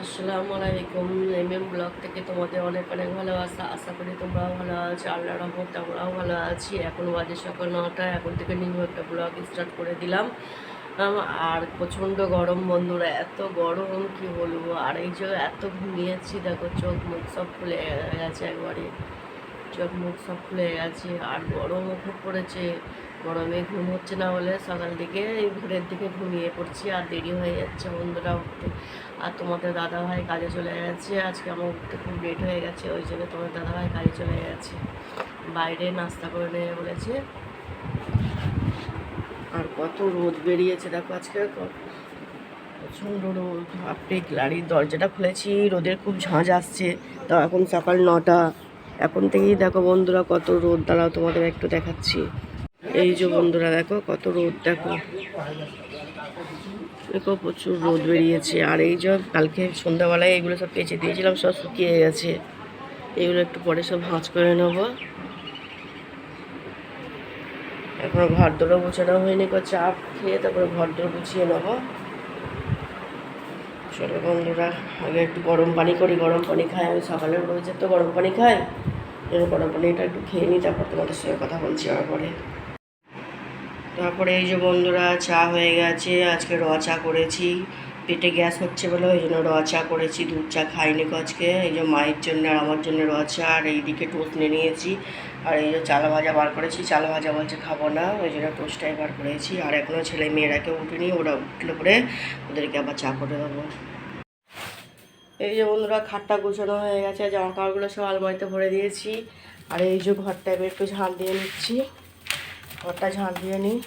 আসসালামু আলাইকুম। ব্লগ থেকে তোমাদের অনেক অনেক ভালোবাসা। আশা করি তোমরাও ভালো আছো। আল্লাহর রহমতে আমরাও ভালো আছি। এখন বাজে সকাল 9টা। এখন থেকে নিউ একটা ব্লগ স্টার্ট করে দিলাম। আর প্রচণ্ড গরম বন্ধুরা, এত গরম কি বলবো। আর এই যে এত ঘুমিয়েছি, দেখো চোখ মুখ সব ফুলে গেছে একবারে, চোখ মুখ সব ফুলে গেছে। আর গরমও খুব পড়েছে, গরমে ঘুম হচ্ছে না বলে সকাল দিকে এই ভোরের দিকে ঘুমিয়ে পড়ছি। আর দেরি হয়ে যাচ্ছে বন্ধুরা উঠতে। আর তোমাদের দাদাভাই কাজে চলে গেছে, আজকে আমার উঠতে খুব লেট হয়ে গেছে, ওই জন্য তোমার দাদাভাই কাজে চলে গেছে, বাইরে নাস্তা করে নেবে বলেছে। আর কত রোদ বেরিয়েছে দেখো আজকে, প্রচণ্ড রোদ। আপনি গাড়ির দরজাটা খুলেছি, রোদের খুব ঝাঁঝ আসছে। তাও এখন সকাল 9টা, এখন থেকেই দেখো বন্ধুরা কত রোদ। দাঁড়াও তোমাদের একটু দেখাচ্ছি। এই যে বন্ধুরা দেখো কত রোদ, দেখো দেখো প্রচুর রোদ বেরিয়েছে। আর এই যে কালকে সন্ধ্যাবেলায় এগুলো সব পেঁচে দিয়েছিলাম, সব শুকিয়ে গেছে। এগুলো একটু পরে সব ভাঁজ করে নেবো। এখনো ঘর দোরও গুছানো হয়নি, চা খেয়ে তারপরে ঘর দোর গুছিয়ে নেবো। চলো বন্ধুরা, আগে একটু গরম পানি করি, গরম পানি খাই। আমি সকালে রোজে তো গরম পানি খাই, গরম পানিটা একটু খেয়ে নিই, তারপর তোমাদের সঙ্গে কথা বলছি। তারপরে এই যে বন্ধুরা চা হয়ে গেছে। আজকে র চা করেছি, পেটে গ্যাস হচ্ছে বলে ওই জন্য র চা করেছি, দুধ চা খাইনি আজকে। এই যে মায়ের জন্য আর আমার জন্য র চা। আর এইদিকে টোস্ট নিয়ে নিয়েছি। আর এই যে চালা ভাজা বার করেছি, চালা ভাজা বলছে খাবো না, ওই জন্য টোস্টটাই বার করেছি। আর এখনও ছেলে মেয়েরা কেউ উঠেনি, ওরা উঠলে পরে ওদেরকে আবার চা করে দেবো। এই যে বন্ধুরা খাটটা গুছানো হয়ে গেছে, জামা কাপড়গুলো সব আলমারিতে ভরে দিয়েছি। আর এই যে ঘরটা এবার একটু ঝাঁট দিয়ে নিচ্ছি, ঘরটা ঝাঁট দিয়ে নিই।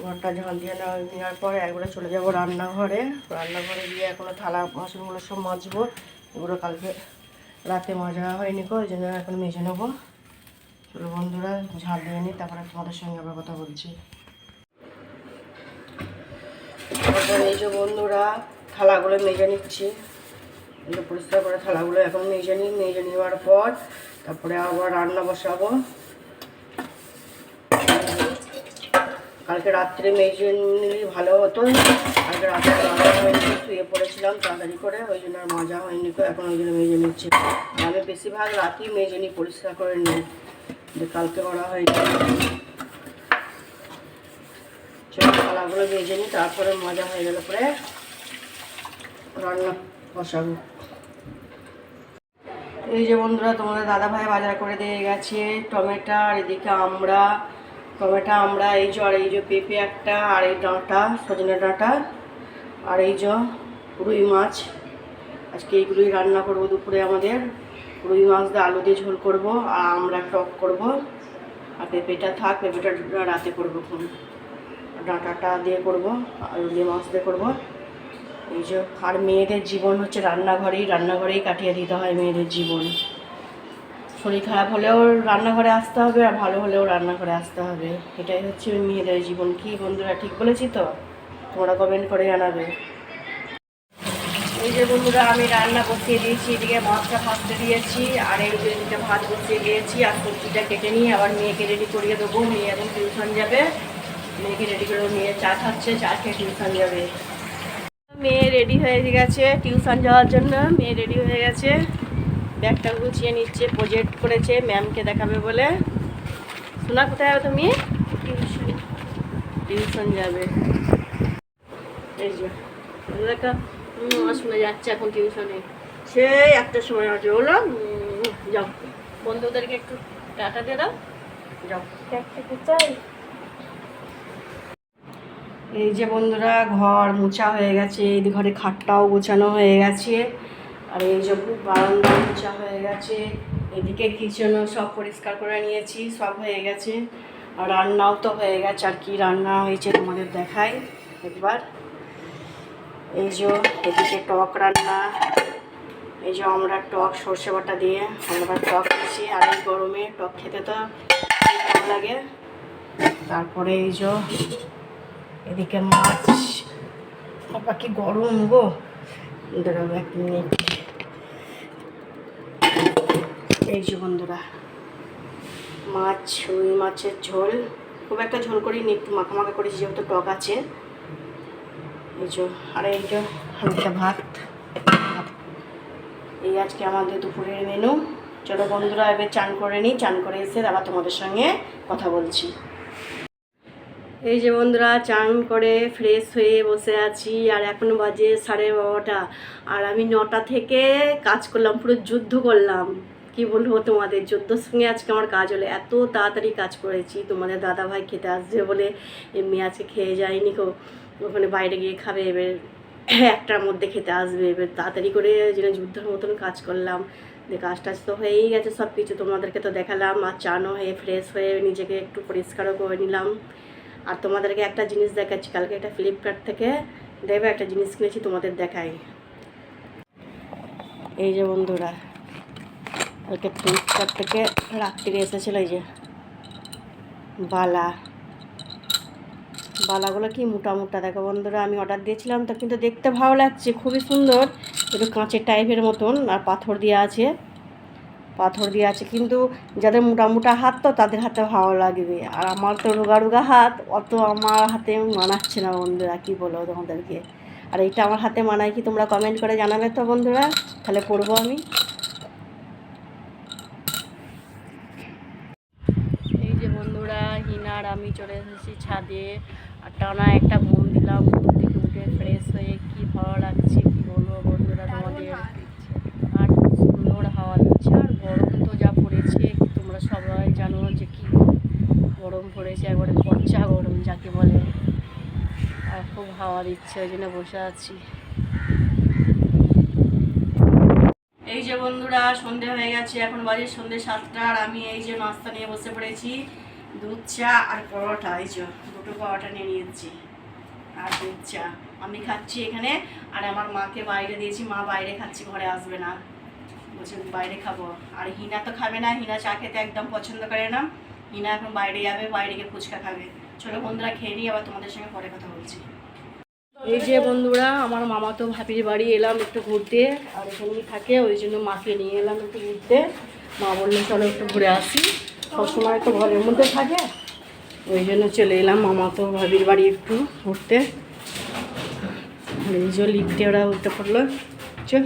ঘরটা ঝাঁট দিয়ে নেওয়ার পরে একবারে চলে যাবো রান্নাঘরে। রান্নাঘরে গিয়ে এখনও থালা বাসনগুলো সব মাজবো। এগুলো কালকে রাতে মাজা হয়নি, ওই জন্য এখন মেজে নেবো। চলো বন্ধুরা ঝাঁট দিয়ে নিই, তারপরে তোমাদের সঙ্গে আবার কথা বলছি। তারপরে এই যে বন্ধুরা থালাগুলো মেজে নিচ্ছি, এগুলো পরিষ্কার করে থালাগুলো এখন মেজে নিই। মেজে নেওয়ার পর তারপরে আবার রান্না বসাবো। কালকে রাত্রে মেজে নিলে ভালো হতো, কালকে রাত্রে মাজা হয়নি, শুয়ে পড়েছিলাম তাড়াতাড়ি করে, ওই জন্য আর মাজা হয়নি তো, এখন ওই জন্য মেজে নিচ্ছি। আমি বেশিরভাগ রাতেই মেজে নিই, পরিষ্কার করে নিই, যে কালকে করা হয়নি। থালাগুলো মেজে নিই, তারপরে মাজা হয়ে গেলে পরে রান্না বসাবো। এই যে বন্ধুরা তোমাদের দাদাভাই বাজার করে দিয়ে গেছে টমেটো, আর এদিকে আমড়া, টমেটো আমড়া, এই যে আর এই যে পেঁপে একটা, আর এই ডাঁটা সজনে ডাঁটা, আর এই যে রুই মাছ। আজকে এইগুলোই রান্না করবো দুপুরে। আমাদের রুই মাছ দিয়ে আলু দিয়ে ঝোল করবো, আর আমরা টক করবো। আর পেঁপেটা থাক, পেঁপেটা রাতে করবো, ডাঁটাটা দিয়ে করবো, আলু দিয়ে মাছ দিয়ে করবো। এই যে আর মেয়েদের জীবন হচ্ছে রান্নাঘরেই কাটিয়ে দিতে হয় মেয়েদের জীবন। শরীর খারাপ হলেও রান্নাঘরে আসতে হবে, আর ভালো হলেও রান্নাঘরে আসতে হবে। এটাই হচ্ছে মেয়েদের জীবন। কি বন্ধুরা ঠিক বলেছি তো? তোমরা কমেন্ট করে জানাবে। এই যে বন্ধুরা আমি রান্না বসিয়ে দিয়েছি, এদিকে মাছটা ভাজতে দিয়েছি, আর এই যে এদিকে ভাত বসিয়ে দিয়েছি। আর সবজিটা কেটে নিয়ে আবার মেয়েকে রেডি করিয়ে দেবো। মেয়ে এখন টিউশন যাবে, মেয়েকে রেডি করে মেয়ে চা খাচ্ছে, চা খেয়ে টিউশন যাবে। মেয়ে রেডি হয়ে গেছে টিউশন যাওয়ার জন্য, মেয়ে রেডি হয়ে গেছে, ব্যাগটা গুছিয়ে নিচ্ছে, প্রজেক্ট করেছে ম্যামকে দেখাবে বলে। শোনা কোথায় যাবে তুমি? টিউশন যাবে। এই যে দেখা শুনে যাচ্ছে এখন টিউশনে, সেই একটার সময় আছে হলো। যাও বন্ধুদেরকে একটু টাটা দিয়ে দাও, যাও। চাই। এই যে বন্ধুরা ঘর মোছা হয়ে গেছে, এই ঘরে খাটটাও গোছানো হয়ে গেছে, আর এই যে বারান্দা মোছা হয়ে গেছে, এদিকে কিচেনও সব পরিষ্কার করে নিয়েছি, সব হয়ে গেছে। আর রান্নাও তো হয়ে গেছে। আর কি রান্না হয়েছে তোমাদের দেখাই একবার। এই যে এদিকে টক রান্না, এই যে আমরা টক সর্ষে বাটা দিয়ে আমরা টক খেয়েছি। আর এই গরমে টক খেতে তো ভালো লাগে। তারপরে এই যে এদিকে মাছ, বাবা কি গরম গো, দাঁড়াবো এক মিনিট। এই যে বন্ধুরা মাছ, রুই মাছের ঝোল, খুব একটা ঝোল করিনি, একটু মাখা মাখা করেছি যেহেতু টক আছে। এই যে আর এই যে হালকা ভাত, এই আজকে আমাদের দুপুরের মেনু। চলো বন্ধুরা এবার চান করে নিই, চান করে এসে আবার তোমাদের সঙ্গে কথা বলছি। এই যে বন্ধুরা চান করে ফ্রেশ হয়ে বসে আছি, আর এখন বাজে 12:30, আর আমি 9টা থেকে কাজ করলাম, পুরো যুদ্ধ করলাম। কি বলবো তোমাদের, যুদ্ধর সঙ্গে আজকে আমার কাজ হলো। এত তাড়াতাড়ি কাজ করেছি, তোমাদের দাদাভাই খেতে আসবে বলে এমনি আজকে খেয়ে যায়নি, ওখানে বাইরে গিয়ে খাবে, এবার 1টার মধ্যে খেতে আসবে। এবার তাড়াতাড়ি করে যেন যুদ্ধের মতন কাজ করলাম। যে কাজ টাজ তো হয়েই গেছে সব কিছু, তোমাদেরকে তো দেখালাম। আর চানও হয়ে ফ্রেশ হয়ে নিজেকে একটু পরিষ্কারও করে নিলাম। আর তোমাদেরকে একটা জিনিস দেখাচ্ছি, কালকে একটা ফ্লিপকার্ট থেকে দেখবে একটা জিনিস কিনেছি, তোমাদের দেখাই। এই যে বন্ধুরা কালকে ফ্লিপকার্ট থেকে রাত্রিরে এসেছিলো এই যে বালাগুলো কি মোটা মোটা দেখো বন্ধুরা। আমি অর্ডার দিয়েছিলাম তো, কিন্তু দেখতে ভালো লাগছে, খুবই সুন্দর, একটু কাঁচের টাইপের মতন, আর পাথর দেওয়া আছে, কিন্তু যাদের মোটা মোটা হাত তো তাদের হাতে ভালো লাগবে। আর আমার তো রোগা রোগা হাত, অত আমার হাতে মানাচ্ছে না বন্ধুরা, কি বলো তোমাদেরকে। আর এইটা আমার হাতে মানায় কি তোমরা কমেন্ট করে জানাবে তো বন্ধুরা, তাহলে পরবো আমি। এই যে বন্ধুরা হিনার আমি চলে এসেছি ছাদে, আর টানা একটা ঘুম দিলাম, ঘুম থেকে উঠে ফ্রেশ হয়ে কি ভালো লাগছে কি বলবো বন্ধুরা তোমাদের। আর সুন্দর হাওয়া দিচ্ছে, আর গরম তো যা পড়েছে তোমরা সবাই জানো যে কি গরম পড়েছে, একবারে পচা গরম যাকে বলে। আর খুব হাওয়া দিচ্ছে, ওই জন্য বসে আছি। এই যে বন্ধুরা সন্ধে হয়ে গেছে, এখন বাজে সন্ধে 7টা, আর আমি এই যে নাস্তা নিয়ে বসে পড়েছি, দুধ চা আর পরোটা। এই যে দুটো পরোটা নিয়ে নিয়েছি আর দুধ চা আমি খাচ্ছি এখানে। আর আমার মাকে বাইরে দিয়েছি, মা বাইরে খাচ্ছি, ঘরে আসবে না, বলছে বাইরে খাবো। আর হিনা তো খাবে না, হিনা চা খেতে একদম পছন্দ করে না, হিনা এখন বাইরে যাবে, বাইরে গিয়ে ফুচকা খাবে। চলো বন্ধুরা খেয়ে নিই, আবার তোমাদের সঙ্গে পরে কথা বলছি। এই যে বন্ধুরা আমার মামা তো ভাবির বাড়ি এলাম একটু ঘুরতে, আর এখানেই থাকে, ওই জন্য মাকে নিয়ে এলাম একটু ঘুরতে। মা বললেন চলো একটু ঘুরে আসি, সবসময় তো ঘরের মধ্যে থাকে, ওই জন্য চলে এলাম মামা তো ভাবির বাড়ি একটু ঘুরতে। আর এই যে লিফটে ওরা উঠতে পড়লো, চল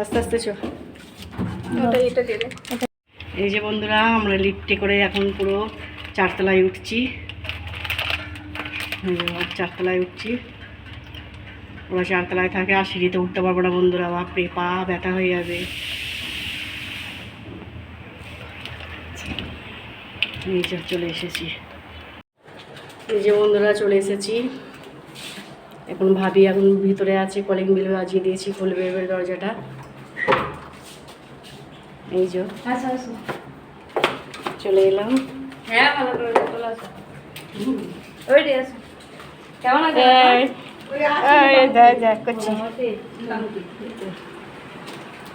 আস্তে আস্তে চল। এই যে বন্ধুরা আমরা লিফটে করে এখন পুরো 4তলায় উঠছি, 4তলায় উঠছি। ওরা 4তলায় থাকে, আর সিঁড়িতে উঠতে পারবো না বন্ধুরা, বাপরে পা ব্যথা হয়ে যাবে। নিচে চলে এসেছি, এই যে বন্ধুরা চলে এসেছি। এখন ভাবি এখন ভিতরে আছে, কলিং বেল বাজিয়ে দিয়েছি, খুলবে এবার দরজাটা। এই যে চলে এলাম। হ্যাঁ ভালো করে চলে আসো। ওই রে আসো, কেমন আছে? করছি।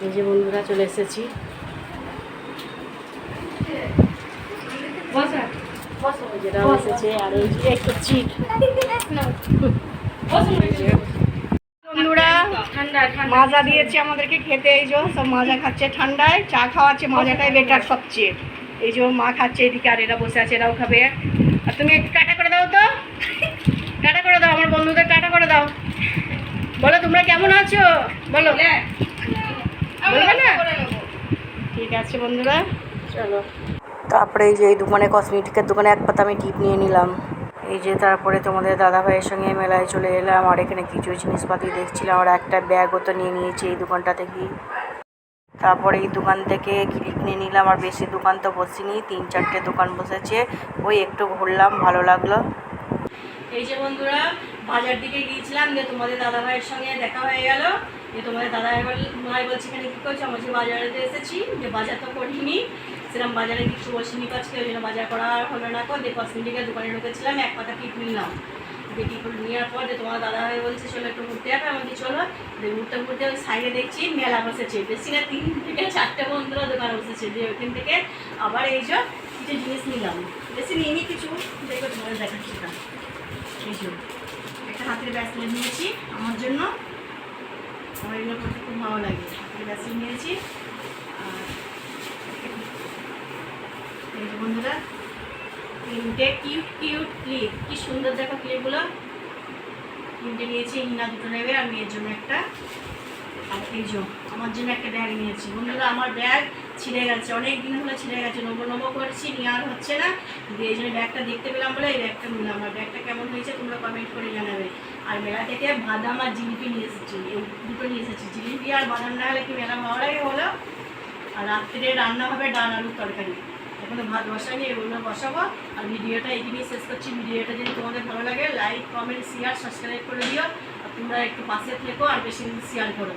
এই যে বন্ধুরা চলে এসেছি। আর এই যে করছি বন্ধুরা, মাজা দিয়েছে আমাদেরকে খেতে, এই যে সব মাজা খাচ্ছে ঠান্ডায়, চা খাওয়াচ্ছে, মাজাটাই বেটার সবচেয়ে। এই যে মা খাচ্ছে এদিকে, আর এরা বসে আছে, এরাও খাবে। আর তুমি একটু টাটা করে দাও তো, টাটা করে দাও আমার বন্ধুদের, টাটা করে দাও, বলো তোমরা কেমন আছো বলো। বলবে না? ঠিক আছে বন্ধুরা চলো। তারপরে এই যে এই দোকানে কসমেটিকের দোকানে এক পাতা আমি টিপ নিয়ে নিলাম। এই যে তারপরে তোমাদের দাদাভাইয়ের সঙ্গে মেলায় চলে এলাম, আর এখানে কিছু জিনিসপাতি দেখছিলাম, আর একটা ব্যাগও তো নিয়ে নিয়েছি এই দোকানটা থেকেই। তারপরে এই দোকান থেকে ক্লিপ নিয়ে নিলাম, আর বেশি দোকান তো বসিনি, 3-4টে দোকান বসেছে, ওই একটু ঘুরলাম, ভালো লাগলো। এই যে বন্ধুরা বাজার দিকে গিয়েছিলাম, যে তোমাদের দাদাভাইয়ের সঙ্গে দেখা হয়ে গেল, যে তোমাদের দাদাভাই বলছে এখানে কী করছো, আমার যে বাজারেতে এসেছি, যে বাজার তো করিনি, সেরকম বাজারে কিছু বসিনি পাচ্ছি, ওই জন্য বাজার করা হলো না। যে কসমেটিকের দোকানে ঢুকেছিলাম, এক পাতা টিপ নিলাম, যে টিপ নেওয়ার পর যে তোমার দাদাভাই বলছে চলো একটু ঘুরতে যাবে, আমাকে চলো। ঘুরতে ঘুরতে ওই সাইডে দেখছি মেলা বসেছে, বেশি না 3 থেকে 4টে বন্ধুরা দোকান বসেছে, যে ওইখান থেকে আবার এই যে কিছু জিনিস নিলাম, বেশি নিইনি কিছু, দেখো তোমাদের দেখাচ্ছি না। এই যে একটা হাতের ব্যাসলেট নিয়েছি আমার জন্য, আমার এগুলো করতে খুব ভালো লাগে, হাতের ব্যাসলেট নিয়েছি। আর এই যে বন্ধুরা 3টে কিউট কিউট ক্লিপ, কি সুন্দর দেখো ক্লিপগুলো, 3টে নিয়েছি, হিনা 2টো নেবে আর মেয়ের জন্য একটা। আর এই যে আমার জন্য একটা ব্যাগ নিয়েছি বন্ধুরা। আমার ব্যাগ ছিঁড়ে গেছে, অনেক দিন হলো ছিঁড়ে গেছে, নবো নবো করছি, নিয়ে আর হচ্ছে না। এই জন্য ব্যাগটা দেখতে পেলাম বলে এই ব্যাগটা নিলাম। আমার ব্যাগটা কেমন হয়েছে তোমরা কমেন্ট করে জানাবে। আর মেলা থেকে বাদাম আর জিলিপি নিয়ে এসেছি, এই দুটো নিয়ে এসেছি। জিলিপি আর বাদাম না হলে কি মেলা ভালো লাগে বলো। আর রাত্রে রান্না হবে ডাল আলুর তরকারি। এখনো ভাত বসাইনি, এগুলো বসাবো। আর ভিডিওটা এখানেই শেষ করছি। ভিডিওটা যদি তোমাদের ভালো লাগে লাইক কমেন্ট শেয়ার সাবস্ক্রাইব করে দিও। আর তোমরা একটু পাশে থেকো আর বেশি বেশি শেয়ার করো।